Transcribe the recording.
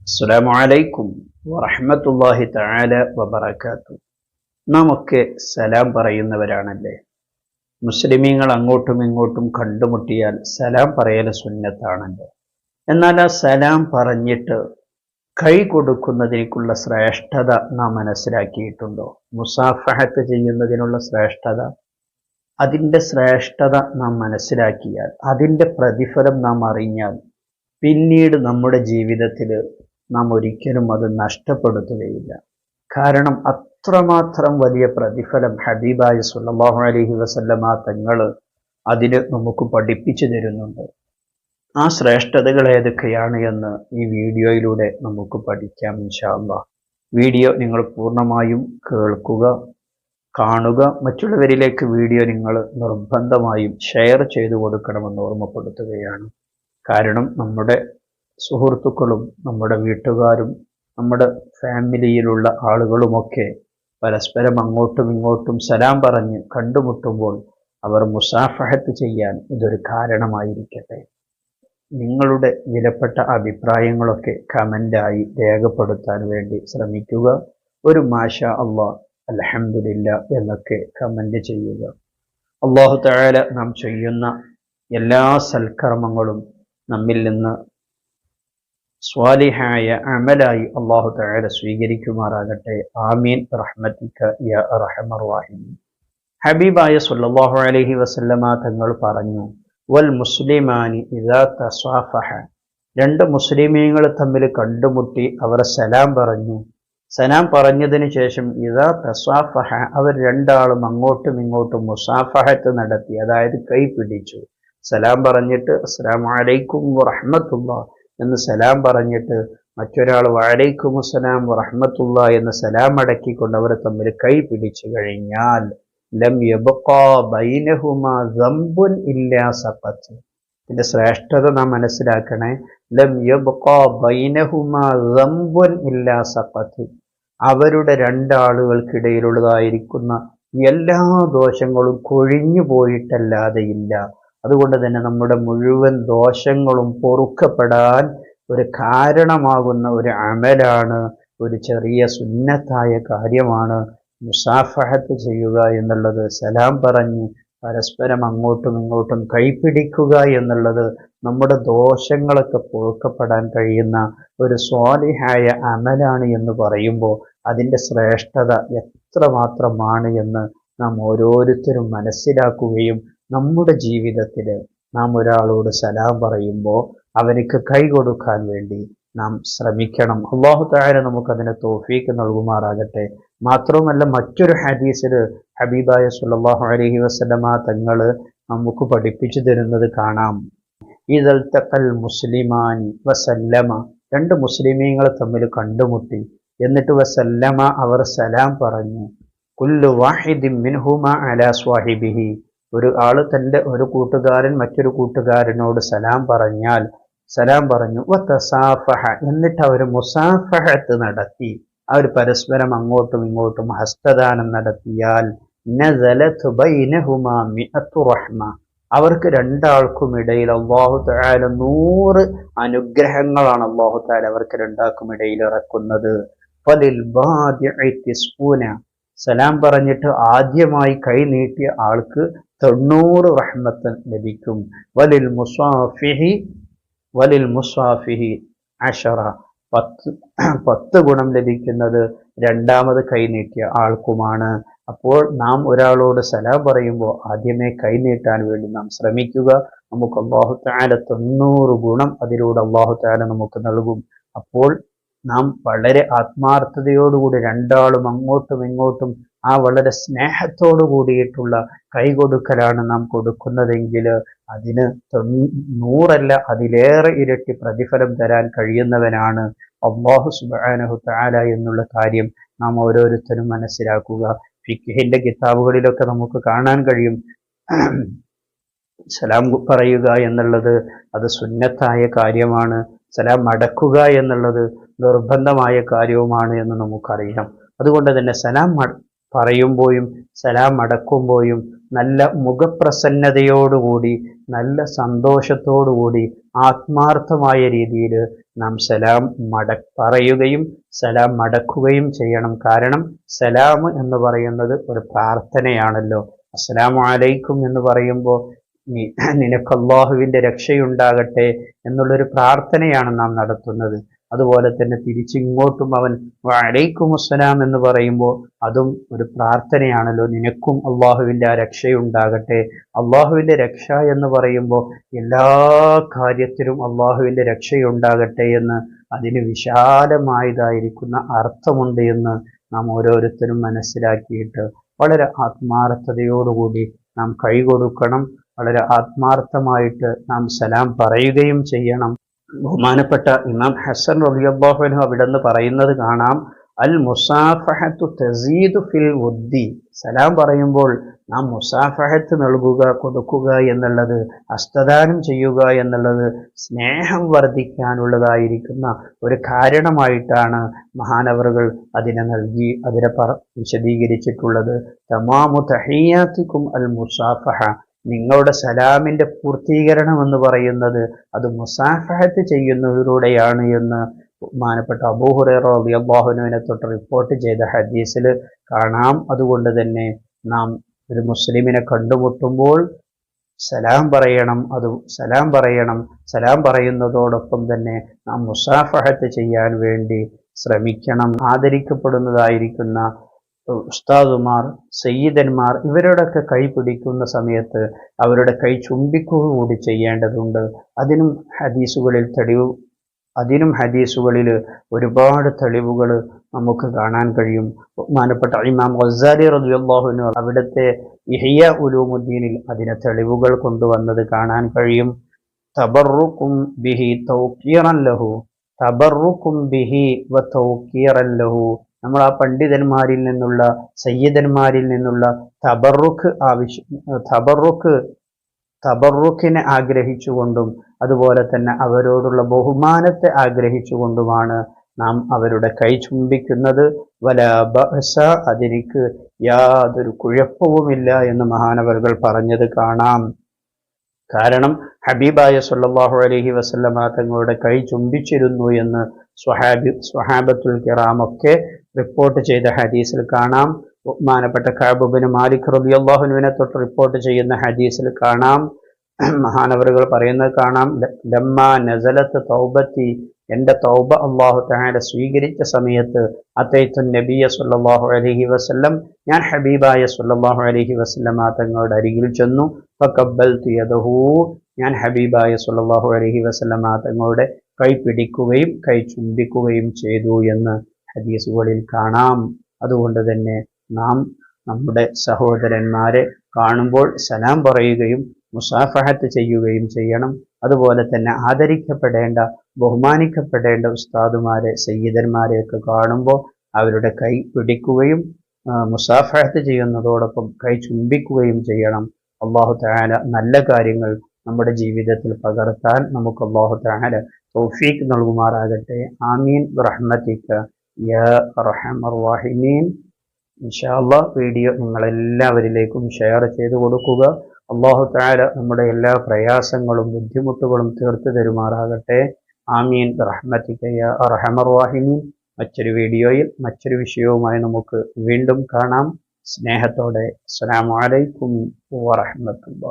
അസ്സലാമു അലൈക്കും വറഹ്മത്തുള്ളാഹി തആല വബറകാതുഹു. നാം ഒക്കെ സലാം പറയുന്നവരാണല്ലേ? മുസ്ലിമീങ്ങൾ അങ്ങോട്ടും ഇങ്ങോട്ടും കണ്ടുമുട്ടിയാൽ സലാം പറയൽ സുന്നത്താണല്ലോ. എന്നാൽ ആ സലാം പറഞ്ഞിട്ട് കൈ കൊടുക്കുന്നതിനുള്ള ശ്രേഷ്ഠത നാം മനസ്സിലാക്കിയിട്ടുണ്ടോ? മുസാഫഹത്ത് ചെയ്യുന്നതിനുള്ള ശ്രേഷ്ഠത, അതിൻ്റെ ശ്രേഷ്ഠത നാം മനസ്സിലാക്കിയാൽ, അതിൻ്റെ പ്രതിഫലം നാം അറിഞ്ഞാൽ, പിന്നീട് നമ്മുടെ ജീവിതത്തിൽ നാം ഒരിക്കലും അത് നഷ്ടപ്പെടുത്തുകയില്ല. കാരണം അത്രമാത്രം വലിയ പ്രതിഫലം ഹബീബായ സ്വല്ലല്ലാഹു അലൈഹി വസല്ലമ തങ്ങൾ അതിന് നമുക്ക് പഠിപ്പിച്ചു തരുന്നുണ്ട്. ആ ശ്രേഷ്ഠതകൾ ഏതൊക്കെയാണ് എന്ന് ഈ വീഡിയോയിലൂടെ നമുക്ക് പഠിക്കാം ഇൻഷാ അല്ലാഹ്. വീഡിയോ നിങ്ങൾ പൂർണ്ണമായും കേൾക്കുക, കാണുക. മറ്റുള്ളവരിലേക്ക് വീഡിയോ നിങ്ങൾ നിർബന്ധമായും ഷെയർ ചെയ്തു കൊടുക്കണമെന്ന് ഓർമ്മപ്പെടുത്തുകയാണ്. കാരണം നമ്മുടെ സുഹൃത്തുക്കളും നമ്മുടെ വീട്ടുകാരും നമ്മുടെ ഫാമിലിയിലുള്ള ആളുകളുമൊക്കെ പരസ്പരം അങ്ങോട്ടും ഇങ്ങോട്ടും സലാം പറഞ്ഞ് കണ്ടുമുട്ടുമ്പോൾ അവർ മുസാഫഹത്ത് ചെയ്യാൻ ഇതൊരു കാരണമായിരിക്കട്ടെ. നിങ്ങളുടെ വിലപ്പെട്ട അഭിപ്രായങ്ങളൊക്കെ കമൻ്റായി രേഖപ്പെടുത്താൻ വേണ്ടി ശ്രമിക്കുക. ഒരു മാഷാ അല്ലാഹ്, അൽഹംദുലില്ലാ എന്നൊക്കെ കമൻ്റ് ചെയ്യുക. അല്ലാഹു തആല നാം ചെയ്യുന്ന എല്ലാ സൽക്കർമ്മങ്ങളും നമ്മിൽ നിന്ന് സ്വാലിഹായ അമലായി അല്ലാഹു തആല സ്വീകരിക്കുമാറാകട്ടെ. ആമീൻ റഹ്മതിക യാ അർഹമർ റഹീമീൻ. ഹബീബായ സ്വല്ലല്ലാഹു അലൈഹി വസല്ലമ തങ്ങൾ പറഞ്ഞു, വൽ മുസ്ലിമാനി ഇദാ തസാഫഹ, രണ്ട് മുസ്ലിമീങ്ങൾ തമ്മിൽ കണ്ടുമുട്ടി അവർ സലാം പറഞ്ഞു. സലാം പറഞ്ഞതിന് ശേഷം ഇദാ തസാഫഹ, അവർ രണ്ടാളും അങ്ങോട്ടും ഇങ്ങോട്ടും മുസാഫഹത്ത് നടത്തി, അതായത് കൈ പിടിച്ചു. സലാം പറഞ്ഞിട്ട് അസ്സലാമു അലൈക്കും വറഹ്മത്തുള്ളാഹ് എന്ന് സലാം പറഞ്ഞിട്ട് മറ്റൊരാൾ വഅലൈക്കും അസ്സലാം വറഹ്മത്തുള്ളാഹി എന്ന് സലാം അടക്കിക്കൊണ്ട് അവർ തമ്മിൽ കൈ പിടിച്ചു കഴിഞ്ഞാൽ ലം യബ്ഖാ ബൈനഹുമാ ദംബുൻ ഇല്ലാ സഖത്ത്. ഇതിന്റെ ശ്രേഷ്ഠത നാം മനസ്സിലാക്കണേ. ലം യബ്ഖാ ബൈനഹുമാ ദംബുൻ ഇല്ലാ സഖത്ത്, അവരുടെ രണ്ടാളുകൾക്കിടയിലുള്ളതായിരിക്കുന്ന എല്ലാ ദോഷങ്ങളും കൊഴിഞ്ഞു പോയിട്ടല്ലാതെയില്ല. അതുകൊണ്ട് തന്നെ നമ്മുടെ മുഴുവൻ ദോഷങ്ങളും പൊറുക്കപ്പെടാൻ ഒരു കാരണമാകുന്ന ഒരു അമലാണ്, ഒരു ചെറിയ സുന്നത്തായ കാര്യമാണ് മുസാഫഹത്ത് ചെയ്യുക എന്നുള്ളത്. സലാം പറഞ്ഞ് പരസ്പരം അങ്ങോട്ടും ഇങ്ങോട്ടും കൈപിടിക്കുക എന്നുള്ളത് നമ്മുടെ ദോഷങ്ങളൊക്കെ പൊറുക്കപ്പെടാൻ കഴിയുന്ന ഒരു സ്വാലിഹായ അമലാണ് എന്ന് പറയുമ്പോൾ അതിൻ്റെ ശ്രേഷ്ഠത എത്രമാത്രമാണ് എന്ന് നാം ഓരോരുത്തരും മനസ്സിലാക്കുകയും നമ്മുടെ ജീവിതത്തിൽ നാം ഒരാളോട് സലാം പറയുമ്പോൾ അവർക്ക് കൈ കൊടുക്കാൻ വേണ്ടി നാം ശ്രമിക്കണം. അല്ലാഹു തആല നമുക്കതിന് തൗഫീഖ് നൽകുമാറാകട്ടെ. മാത്രവുമല്ല, മറ്റൊരു ഹദീസിൽ ഹബീബായ സ്വല്ലല്ലാഹു അലൈഹി വസല്ലമ തങ്ങൾ നമുക്ക് പഠിപ്പിച്ചു തരുന്നത് കാണാം. ഇദൽ തഖൽ മുസ്ലിമാനി വസല്ലമ, രണ്ട് മുസ്ലിമീങ്ങൾ തമ്മിൽ കണ്ടുമുട്ടി, എന്നിട്ട് വസല്ലമ അവർ സലാം പറഞ്ഞു. കുല്ലു വാഹിദിൻ മിൻഹുമാ അലാ സ്വാഹിബിഹി, ഒരു ആള് തൻ്റെ ഒരു കൂട്ടുകാരൻ മറ്റൊരു കൂട്ടുകാരനോട് സലാം പറഞ്ഞു. വതസാഫഹ, എന്നിട്ട് അവർ മുസാഫഹത്ത് നടത്തി, അവർ പരസ്പരം അങ്ങോട്ടും ഇങ്ങോട്ടും ഹസ്തദാനം നടത്തിയാൽ നസലത് ബൈനഹുമാ മിഅത്തു റഹ്മ, അവർക്ക് രണ്ടാൾക്കും ഇടയിൽ അല്ലാഹു തആല 100 അനുഗ്രഹങ്ങളാണ് അല്ലാഹു തആല അവർക്ക് രണ്ടാൾക്കും ഇടയിൽ ഇറക്കുന്നത്. ഫലിൽ ബാദിഇ തിസ്ഊന, സലാം പറഞ്ഞിട്ട് ആദ്യമായി കൈ നീട്ടിയ ആൾക്ക് 90 റഹ്മത്ത് ലഭിക്കും. വലിൽ മുസാഫിഹി 10, 10 ഗുണം ലഭിക്കുന്നത് രണ്ടാമത് കൈ നീട്ടിയ ആൾക്കുമാണ്. അപ്പോൾ നാം ഒരാളോട് സലാം പറയുമ്പോൾ ആദ്യമേ കൈ നീട്ടാൻ വേണ്ടി നാം ശ്രമിക്കുക. നമുക്ക് അല്ലാഹു തആല 90 ഗുണം അതിലൂടെ അല്ലാഹു തആല നമുക്ക് നൽകും. അപ്പോൾ നാം വളരെ ആത്മാർത്ഥതയോടുകൂടി രണ്ടാളും അങ്ങോട്ടും ഇങ്ങോട്ടും ആ വളരെ സ്നേഹത്തോടു കൂടിയിട്ടുള്ള കൈകൊടുക്കലാണ് നാം കൊടുക്കുന്നതെങ്കിൽ അതിന് 100 അതിലേറെ ഇരട്ടി പ്രതിഫലം തരാൻ കഴിയുന്നവനാണ് അല്ലാഹു സുബ്ഹാനഹു തആല എന്നുള്ള കാര്യം നാം ഓരോരുത്തരും മനസ്സിലാക്കുക. ഫിഖ്ഹിന്റെ കിതാബുകളിലൊക്കെ നമുക്ക് കാണാൻ കഴിയും, സലാം പറയുക എന്നുള്ളത് അത് സുന്നത്തായ കാര്യമാണ്, സലാം മടക്കുക എന്നുള്ളത് നിർബന്ധമായ കാര്യവുമാണ് എന്ന് നമുക്കറിയാം. അതുകൊണ്ട് തന്നെ സലാം പറയുമ്പോഴും സലാം അടക്കുമ്പോഴും നല്ല മുഖപ്രസന്നതയോടുകൂടി, നല്ല സന്തോഷത്തോടുകൂടി, ആത്മാർത്ഥമായ രീതിയിൽ നാം സലാം പറയുകയും സലാം മടക്കുകയും ചെയ്യണം. കാരണം സലാം എന്ന് പറയുന്നത് ഒരു പ്രാർത്ഥനയാണല്ലോ. അസ്സലാമു അലൈക്കും എന്ന് പറയുമ്പോൾ നിനക്ക് അല്ലാഹുവിൻ്റെ രക്ഷയുണ്ടാകട്ടെ എന്നുള്ളൊരു പ്രാർത്ഥനയാണ് നാം നടത്തുന്നത്. അതുപോലെ തന്നെ തിരിച്ചിങ്ങോട്ടും അവൻ വഅലൈക്കും അസ്സലാം എന്ന് പറയുമ്പോൾ അതും ഒരു പ്രാർത്ഥനയാണല്ലോ, നിനക്കും അള്ളാഹുവിൻ്റെ ആ രക്ഷയുണ്ടാകട്ടെ. അള്ളാഹുവിൻ്റെ രക്ഷ എന്ന് പറയുമ്പോൾ എല്ലാ കാര്യത്തിലും അള്ളാഹുവിൻ്റെ രക്ഷയുണ്ടാകട്ടെ എന്ന് അതിന് വിശാലമായതായിരിക്കുന്ന അർത്ഥമുണ്ട് എന്ന് നാം ഓരോരുത്തരും മനസ്സിലാക്കിയിട്ട് വളരെ ആത്മാർത്ഥതയോടുകൂടി നാം കൈകൊടുക്കണം. വളരെ ആത്മാർത്ഥമായിട്ട് നാം സലാം പറയുകയും ചെയ്യണം. ബഹുമാനപ്പെട്ട ഇമാം ഹസൻ റളിയല്ലാഹു അൻഹു അവിടെന്ന് പറയുന്നത് കാണാം, അൽ മുസാഫഹത്തു തസീദു ഫിൽ വുദ്ദി. സലാം പറയുമ്പോൾ നാം മുസാഫഹത്ത് നൽകുക, കൊടുക്കുക എന്നുള്ളത്, ഹസ്തദാനം ചെയ്യുക എന്നുള്ളത് സ്നേഹം വർദ്ധിക്കാനുള്ളതായിരിക്കുന്ന ഒരു കാരണമായിട്ടാണ് മഹാനവറുകൾ അതിനെ നൽകി അതിനെ വിശദീകരിച്ചിട്ടുള്ളത്. തമാമു തഹിയ്യാത്തിക്കും അൽ മുസാഫഹ, നിങ്ങളുടെ സലാമിൻ്റെ പൂർത്തീകരണം എന്ന് പറയുന്നത് അത് മുസാഫഹത്ത് ചെയ്യുന്നതിലൂടെയാണ് എന്ന് ബഹുമാനപ്പെട്ട അബൂ ഹുറൈറ റളിയല്ലാഹു അൻഹുവിനെ തൊട്ട് റിപ്പോർട്ട് ചെയ്ത ഹദീസിൽ കാണാം. അതുകൊണ്ട് തന്നെ നാം ഒരു മുസ്ലിമിനെ കണ്ടുമുട്ടുമ്പോൾ സലാം പറയണം. സലാം പറയുന്നതോടൊപ്പം തന്നെ നാം മുസാഫഹത്ത് ചെയ്യാൻ വേണ്ടി ശ്രമിക്കണം. ആദരിക്കപ്പെടുന്നതായിരിക്കുന്ന ഉസ്താദുമാർ, സയ്യിദന്മാർ ഇവരോടൊക്കെ കൈ പിടിക്കുന്ന സമയത്ത് അവരുടെ കൈ ചുംബിക്കുക കൂടി ചെയ്യേണ്ടതുണ്ട്. അതിനും ഹദീസുകളിൽ ഒരുപാട് തെളിവുകൾ നമുക്ക് കാണാൻ കഴിയും. ബഹുമാനപ്പെട്ട ഇമാം ഗസ്സാലി റളിയല്ലാഹു അൻഹു അവിടുത്തെ ഇഹ്യാ ഉലൂമുദ്ദീനിൽ അതിനെ തെളിവുകൾ കൊണ്ടുവന്നത് കാണാൻ കഴിയും. തബറുക്കും ബിഹി തൗഖീറൻ ലഹു, തബറുക്കും ബിഹി വ തൗഖീറൻ ലഹു. നമ്മൾ ആ പണ്ഡിതന്മാരിൽ നിന്നുള്ള, സയ്യിദന്മാരിൽ നിന്നുള്ള തബറുക്കിനെ ആഗ്രഹിച്ചുകൊണ്ടും അതുപോലെ തന്നെ അവരോടുള്ള ബഹുമാനത്തെ ആഗ്രഹിച്ചുകൊണ്ടുമാണ് നാം അവരുടെ കൈ ചുംബിക്കുന്നത്. വലാ ബഅസ, അതിനിക്ക് യാതൊരു കുഴപ്പവുമില്ല എന്ന് മഹാനവറുകൾ പറഞ്ഞത് കാണാം. കാരണം ഹബീബായ സല്ലല്ലാഹു അലൈഹി വസല്ലമ തങ്ങളുടെ കൈ ചുംബിച്ചിരുന്നു എന്ന് സ്വഹാബത്തുൽ കിറാമൊക്കെ റിപ്പോർട്ട് ചെയ്ത ഹദീസിൽ കാണാം. ബഹുമാനപ്പെട്ട കഅബ് ഇബ്നു മാലിക് റളിയല്ലാഹു അൻഹുവിനെ തൊട്ട് റിപ്പോർട്ട് ചെയ്യുന്ന ഹദീസിൽ കാണാം, മഹാനവറുകൾ പറയുന്നത് കാണാം, ലമ്മാ നസലത്ത് തൗബത്തി, എൻ്റെ തൗബ അല്ലാഹു തആല സ്വീകരിച്ച സമയത്ത് അതൈതു നബിയ സല്ലല്ലാഹു അലൈഹി വസല്ലം, ഞാൻ ഹബീബായ സല്ലല്ലാഹു അലൈഹി വസല്ലമ തങ്ങളുടെ അരികിൽ ചെന്നു. ഫഖബ്ബൽതു യദഹു, ഞാൻ ഹബീബായ സല്ലല്ലാഹു അലൈഹി വസല്ലമ തങ്ങളുടെ കൈ പിടിക്കുകയും കൈ ചുംബിക്കുകയും ചെയ്തു എന്ന് ഹദീസുകളിൽ കാണാം. അതുകൊണ്ട് തന്നെ നാം നമ്മുടെ സഹോദരന്മാരെ കാണുമ്പോൾ സലാം പറയുകയും മുസാഫഹത്ത് ചെയ്യുകയും ചെയ്യണം. അതുപോലെ തന്നെ ആദരിക്കപ്പെടേണ്ട, ബഹുമാനിക്കപ്പെടേണ്ട ഉസ്താദുമാരെ, സയ്യിദന്മാരെയൊക്കെ കാണുമ്പോൾ അവരുടെ കൈ പിടിക്കുകയും മുസാഫഹത്ത് ചെയ്യുന്നതോടൊപ്പം കൈ ചുംബിക്കുകയും ചെയ്യണം. അല്ലാഹു തആല നല്ല കാര്യങ്ങൾ നമ്മുടെ ജീവിതത്തിൽ പകർത്താൻ നമുക്ക് അല്ലാഹു തആല തൗഫീഖ് നൽകുമാറാകട്ടെ. ആമീൻ ബിറഹ്മതിക യാ അർഹമർ റഹീമീൻ. ഇൻഷാ അല്ലാഹ് വീഡിയോ നിങ്ങളെല്ലാവരിലേക്കും ഷെയർ ചെയ്ത് കൊടുക്കുക. അല്ലാഹു തആല നമ്മുടെ എല്ലാ പ്രയാസങ്ങളും ബുദ്ധിമുട്ടുകളും തീർത്തു തരുമാറാകട്ടെ. ആമീൻ ബിറഹ്മതിക യാ അർഹമർ റഹീമീൻ. മറ്റൊരു വീഡിയോയിൽ മറ്റൊരു വിഷയവുമായി നമുക്ക് വീണ്ടും കാണാം. സ്നേഹത്തോടെ അസ്സലാമു അലൈക്കും വറഹ്മത്തുള്ളാഹി.